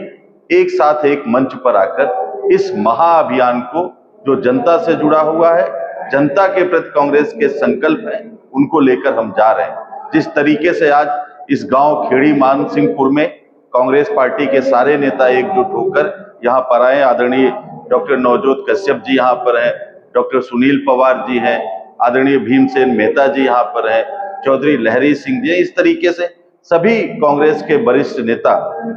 एक साथ एक मंच पर आकर इस महाअभियान को, जो जनता से जुड़ा हुआ है, जनता के प्रति कांग्रेस के संकल्प हैं, उनको लेकर हम जा रहे हैं। जिस तरीके से आज इस गांव खेड़ी मानसिंहपुर में कांग्रेस पार्टी के सारे नेता एकजुट होकर यहाँ पर आए, आदरणीय डॉक्टर नवजोत कश्यप जी यहाँ पर हैं, डॉक्टर सुनील पवार जी हैं, आदरणीय भीमसेन मेहता जी यहाँ पर हैं, चौधरी लहरी सिंह जी, इस तरीके से सभी कांग्रेस के वरिष्ठ नेता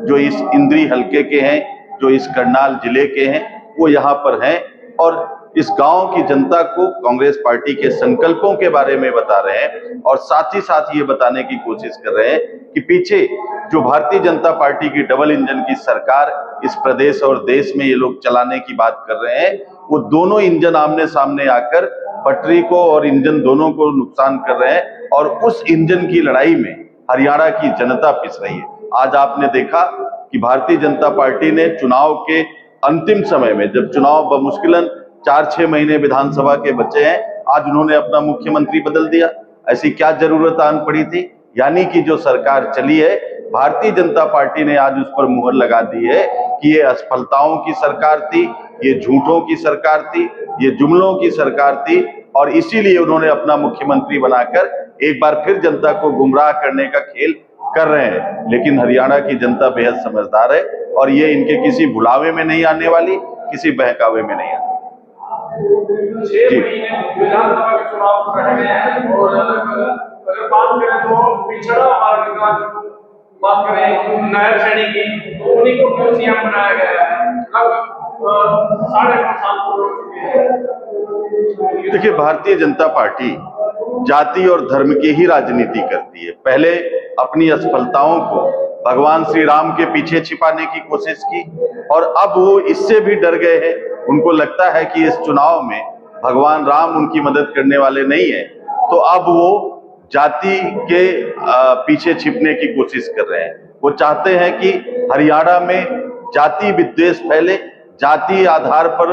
जो इस इंद्री हलके के हैं, जो इस करनाल जिले के हैं, वो यहाँ पर हैं और इस गांव की जनता को कांग्रेस पार्टी के संकल्पों के बारे में बता रहे हैं और साथ ही साथ ये बताने की कोशिश कर रहे हैं कि पीछे जो भारतीय जनता पार्टी की डबल इंजन की सरकार इस प्रदेश और देश में ये लोग चलाने की बात कर रहे हैं, वो दोनों इंजन आमने सामने आकर पटरी को और इंजन दोनों को नुकसान कर रहे हैं और उस इंजन की लड़ाई में हरियाणा की जनता पिस रही है। आज आपने देखा कि भारतीय जनता पार्टी ने चुनाव के अंतिम समय में, जब चुनाव बमुश्किलन 4-6 महीने विधानसभा के बचे हैं, आज उन्होंने अपना मुख्यमंत्री बदल दिया। ऐसी क्या जरूरत आन पड़ी थी? यानी कि जो सरकार चली है, भारतीय जनता पार्टी ने आज उस पर मुहर लगा दी है कि ये असफलताओं की सरकार थी, ये झूठों की सरकार थी, ये जुमलों की सरकार थी और इसीलिए उन्होंने अपना मुख्यमंत्री बनाकर एक बार फिर जनता को गुमराह करने का खेल कर रहे हैं। लेकिन हरियाणा की जनता बेहद समझदार है और ये इनके किसी भुलावे में नहीं आने वाली, किसी बहकावे में नहीं आने वाली। जी विधानसभा के चुनाव रह गए हैं और अगर बात करें तो पिछड़ा वर्ग का बात करें नायब श्रेणी की तो उन्हीं को क्यों सीएम बनाया गया है? लगभग 9.5 साल पूरे हो चुके हैं। देखिए, भारतीय जनता पार्टी जाति और धर्म की ही राजनीति करती है। पहले अपनी असफलताओं को भगवान श्री राम के पीछे छिपाने की कोशिश की और अब वो इससे भी डर गए हैं। उनको लगता है कि इस चुनाव में भगवान राम उनकी मदद करने वाले नहीं है, तो अब वो जाति के पीछे छिपने की कोशिश कर रहे हैं। वो चाहते हैं कि हरियाणा में जाति विद्वेष फैले, जाति आधार पर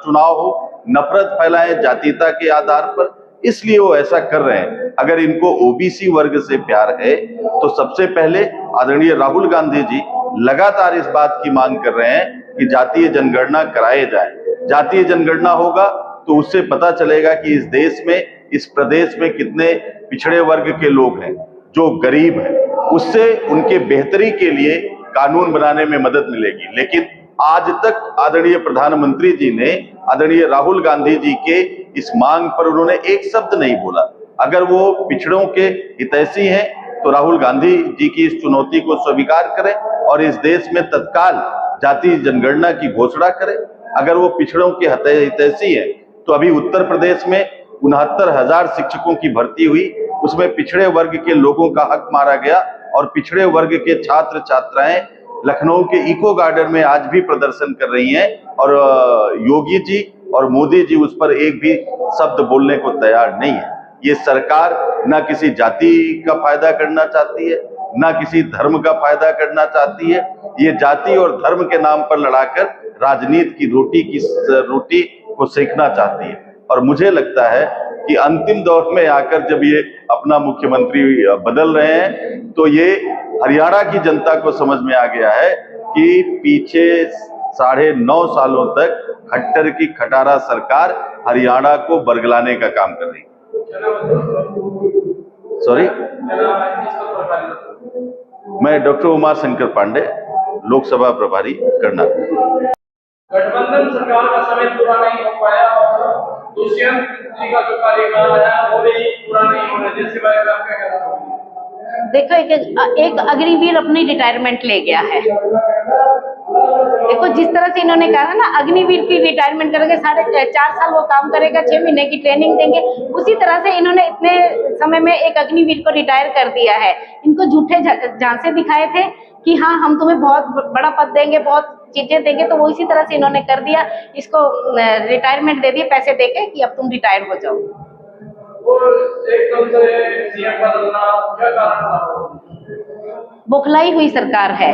चुनाव हो, नफरत फैलाएं जातीयता के आधार पर, इसलिए वो ऐसा कर रहे हैं। अगर इनको ओबीसी वर्ग से प्यार है तो सबसे पहले आदरणीय राहुल गांधी जी लगातार इस बात की मांग कर रहे हैं कि जातीय जनगणना कराए जाए। जातीय जनगणना होगा तो उससे पता चलेगा कि इस देश में, इस प्रदेश में कितने पिछड़े वर्ग के लोग हैं जो गरीब हैं। उससे उनके बेहतरी के लिए कानून बनाने में मदद मिलेगी। लेकिन आज तक आदरणीय प्रधानमंत्री जी ने आदरणीय राहुल गांधी जी के इस मांग पर उन्होंने एक शब्द नहीं बोला। अगर वो पिछड़ों के हितैषी हैं तो राहुल गांधी जी की इस चुनौती को स्वीकार करें और इस देश में तत्काल जातीय जनगणना की घोषणा करें। अगर वो पिछड़ों के हितैषी हैं तो अभी उत्तर प्रदेश में 69,000 शिक्षकों की भर्ती हुई, उसमें पिछड़े वर्ग के लोगों का हक मारा गया और पिछड़े वर्ग के छात्र छात्राएं लखनऊ के इको गार्डन में आज भी प्रदर्शन कर रही हैं और योगी जी और मोदी जी उस पर एक भी शब्द बोलने को तैयार नहीं है। ये सरकार ना किसी जाति का फायदा करना चाहती है, ना किसी धर्म का फायदा करना चाहती है। ये जाति और धर्म के नाम पर लड़ाकर राजनीति की रोटी को सेकना चाहती है। और मुझे लगता है कि अंतिम दौर में आकर जब ये अपना मुख्यमंत्री बदल रहे हैं तो ये हरियाणा की जनता को समझ में आ गया है कि पीछे 9.5 सालों तक खट्टर की खटारा सरकार हरियाणा को बरगलाने का काम कर रही है। सॉरी, मैं डॉक्टर उमा शंकर पांडे, लोकसभा प्रभारी कर्नाटक। गठबंधन सरकार का समय पूरा नहीं हो पाया और दुष्यंत जी का जो कार्यकाल है वो भी पूरा नहीं हो रहा, जिसके बारे में आप क्या कहना चाहोगे? देखो, एक अग्निवीर अपनी रिटायरमेंट ले गया है। देखो, जिस तरह से इन्होंने कहा ना अग्निवीर की रिटायरमेंट करेंगे, 4.5 साल वो काम करेगा, 6 महीने की ट्रेनिंग देंगे, उसी तरह से इन्होंने इतने समय में एक अग्निवीर को रिटायर कर दिया है। इनको झूठे झांसे दिखाए थे कि हाँ हम तुम्हें बहुत बड़ा पद देंगे, बहुत चीजें देंगे, तो वो इसी तरह से इन्होंने कर दिया। इसको रिटायरमेंट दे दिए पैसे देके कि अब तुम रिटायर हो जाओ। एकदम से सीएम बदलना क्या कारण था? बौखलाई हुई सरकार है।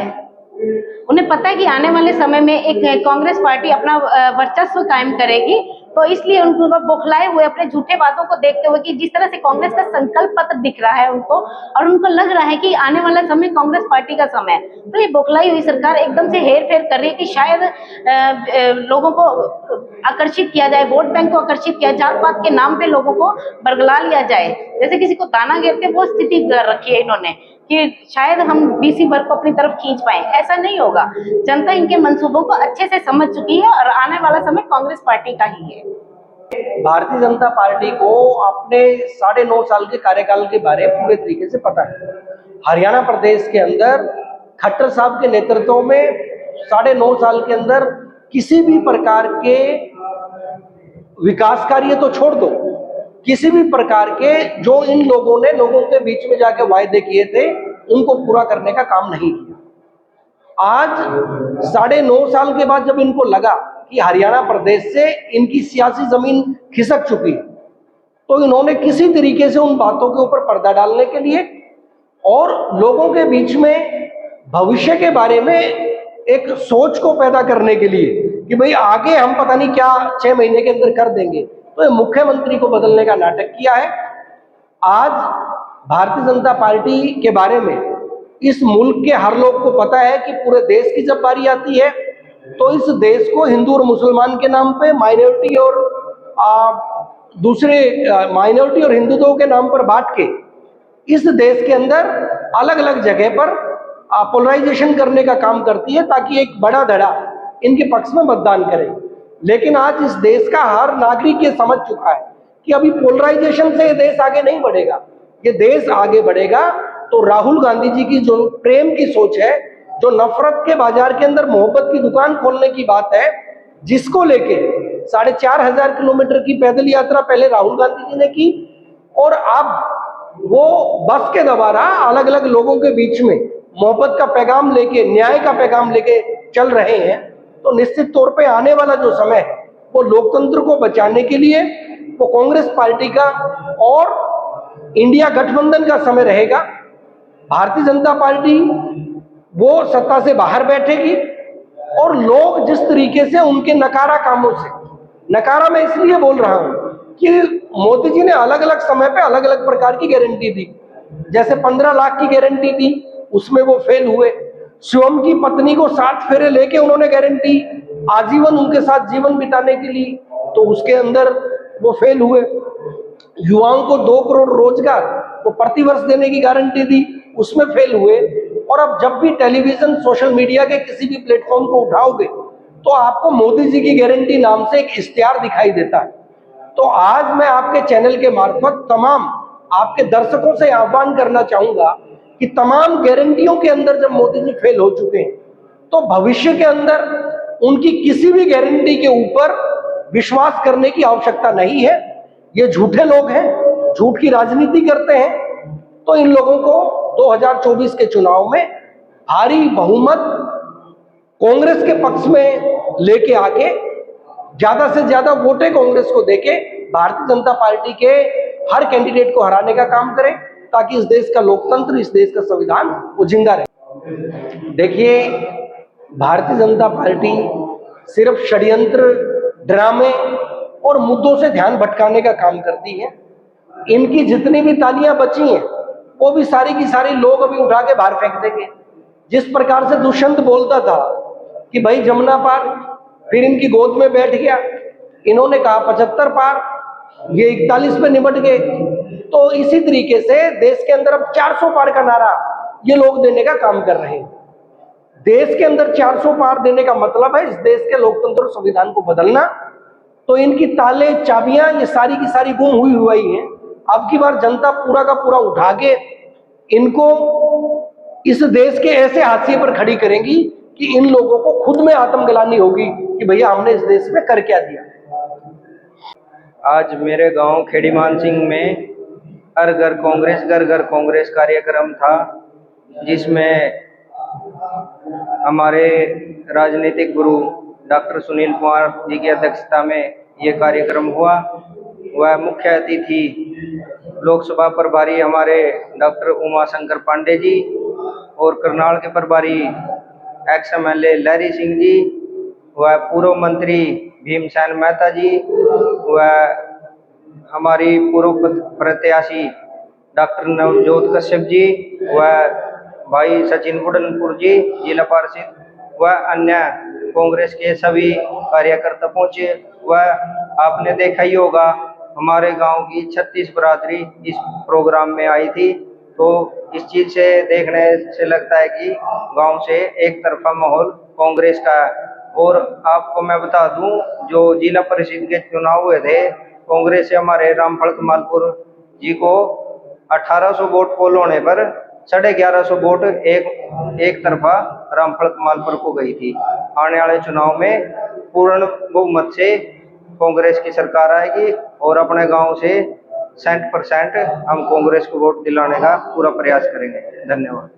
उन्हें पता है कि आने वाले समय में एक कांग्रेस पार्टी अपना वर्चस्व कायम करेगी, तो इसलिए उनको बौखलाए हुए अपने झूठे वादों को देखते हुए कि जिस तरह से कांग्रेस का संकल्प पत्र दिख रहा है उनको, और उनको लग रहा है कि आने वाला समय कांग्रेस पार्टी का समय है, तो ये बौखलाई हुई सरकार एकदम से हेर फेर कर रही है कि शायद लोगों को आकर्षित किया जाए, वोट बैंक को आकर्षित किया, जात पात के नाम पे लोगों को बरगला लिया जाए, जैसे किसी को ताना घेरते वो स्थिति कर रखी है इन्होंने कि शायद हम बीसी वर्ग को अपनी तरफ खींच पाए। ऐसा नहीं होगा। जनता इनके मंसूबों को अच्छे से समझ चुकी है और आने वाला समय कांग्रेस पार्टी का ही है। भारतीय जनता पार्टी को अपने 9.5 साल के कार्यकाल के बारे में पूरे तरीके से पता है। हरियाणा प्रदेश के अंदर खट्टर साहब के नेतृत्व में 9.5 साल के अंदर किसी भी प्रकार के विकास कार्य तो छोड़ दो, किसी भी प्रकार के जो इन लोगों ने लोगों के बीच में जाके वायदे किए थे उनको पूरा करने का काम नहीं किया। आज 9.5 साल के बाद जब इनको लगा कि हरियाणा प्रदेश से इनकी सियासी जमीन खिसक चुकी, तो इन्होंने किसी तरीके से उन बातों के ऊपर पर्दा डालने के लिए और लोगों के बीच में भविष्य के बारे में एक सोच को पैदा करने के लिए कि भाई आगे हम पता नहीं क्या 6 महीने के अंदर कर देंगे, तो मुख्यमंत्री को बदलने का नाटक किया है। आज भारतीय जनता पार्टी के बारे में इस मुल्क के हर लोग को पता है कि पूरे देश की जब बारी आती है तो इस देश को हिंदू और मुसलमान के नाम पे माइनॉरिटी और दूसरे माइनॉरिटी और हिंदुत्व के नाम पर बांट के इस देश के अंदर अलग अलग जगह पर पोलराइजेशन करने का काम करती है ताकि एक बड़ा धड़ा इनके पक्ष में मतदान करे। लेकिन आज इस देश का हर नागरिक ये समझ चुका है कि अभी पोलराइजेशन से ये देश आगे नहीं बढ़ेगा। ये देश आगे बढ़ेगा तो राहुल गांधी जी की जो प्रेम की सोच है, जो नफरत के बाजार के अंदर मोहब्बत की दुकान खोलने की बात है, जिसको लेके 4,500 किलोमीटर की पैदल यात्रा पहले राहुल गांधी जी ने की और अब वो बस के द्वारा अलग अलग लोगों के बीच में मोहब्बत का पैगाम लेके, न्याय का पैगाम लेके चल रहे हैं, तो निश्चित तौर पे आने वाला जो समय है वो लोकतंत्र को बचाने के लिए वो कांग्रेस पार्टी का और इंडिया गठबंधन का समय रहेगा। भारतीय जनता पार्टी वो सत्ता से बाहर बैठेगी और लोग जिस तरीके से उनके नकारा कामों से, नकारा मैं इसलिए बोल रहा हूं कि मोदी जी ने अलग अलग समय पे अलग अलग प्रकार की गारंटी दी। जैसे 15 लाख की गारंटी दी, उसमें वो फेल हुए। शिवम की पत्नी को 7 फेरे लेके उन्होंने गारंटी आजीवन उनके साथ जीवन बिताने के लिए, तो उसके अंदर वो फेल हुए। युवाओं को 2 करोड़ रोजगार वो प्रतिवर्ष देने की गारंटी दी, उसमें फेल हुए। और अब जब भी टेलीविजन, सोशल मीडिया के किसी भी प्लेटफॉर्म को उठाओगे तो आपको मोदी जी की गारंटी नाम से एक इश्तिहार दिखाई देता है। तो आज मैं आपके चैनल के मार्फत तमाम आपके दर्शकों से आह्वान करना चाहूंगा कि तमाम गारंटियों के अंदर जब मोदी जी फेल हो चुके हैं तो भविष्य के अंदर उनकी किसी भी गारंटी के ऊपर विश्वास करने की आवश्यकता नहीं है। ये झूठे लोग हैं, झूठ की राजनीति करते हैं। तो इन लोगों को 2024 के चुनाव में भारी बहुमत कांग्रेस के पक्ष में लेके आके ज्यादा से ज्यादा वोटें कांग्रेस को देके भारतीय जनता पार्टी के हर कैंडिडेट को हराने का काम करें, ताकि इस देश का लोकतंत्र, इस देश का संविधान वो जिंदा रहे। देखिए, भारतीय जनता पार्टी सिर्फ षड्यंत्र, ड्रामे और मुद्दों से ध्यान भटकाने का काम करती है। इनकी जितनी भी तालियां बची हैं वो भी सारी की सारी लोग अभी उठा के बाहर फेंक देंगे। जिस प्रकार से दुष्यंत बोलता था कि भाई जमुना पार, फिर इनकी गोद में बैठ गया, इन्होंने कहा 75 पार, ये 41 पे निपट गए। तो इसी तरीके से देश के अंदर अब 400 पार का नारा ये लोग देने का काम कर रहे हैं। देश के अंदर 400 पार देने का मतलब है इस देश के लोकतंत्र संविधान को बदलना। तो इनकी ताले, चाबियां ये सारी की सारी गुम हुई हैं। अब की बार जनता पूरा का पूरा उठा के इनको इस देश के ऐसे हाशिए पर खड़ी करेंगी कि इन लोगों को खुद में आत्मग्लानि होगी कि भैया हमने इस देश में कर क्या दिया। आज मेरे गांव खेड़ीमान सिंह में हर घर कांग्रेस, घर घर कांग्रेस कार्यक्रम था, जिसमें हमारे राजनीतिक गुरु डॉक्टर सुनील कुमार जी की अध्यक्षता में ये कार्यक्रम हुआ। वह मुख्य अतिथि लोकसभा प्रभारी हमारे डॉक्टर उमाशंकर पांडे जी और करनाल के प्रभारी XMLA लहरी सिंह जी, वह पूर्व मंत्री भीमसेन मेहता जी, वह हमारी पूर्व प्रत्याशी डॉक्टर नवजोत कश्यप जी, वह भाई सचिन बुढ़नपुर जी जिला पार्षद, वह अन्य कांग्रेस के सभी कार्यकर्ता पहुंचे। वह आपने देखा ही होगा, हमारे गांव की 36 बरादरी इस प्रोग्राम में आई थी। तो इस चीज से देखने से लगता है कि गांव से एक तरफा माहौल कांग्रेस का है। और आपको मैं बता दूं, जो जिला परिषद के चुनाव हुए थे, कांग्रेस से हमारे रामफल कमालपुर जी को 1800 वोट पोल होने पर 1150 वोट एक तरफा रामफल कमालपुर को गई थी। आने वाले चुनाव में पूर्ण बहुमत से कांग्रेस की सरकार आएगी और अपने गांव से 100% हम कांग्रेस को वोट दिलाने का पूरा प्रयास करेंगे। धन्यवाद।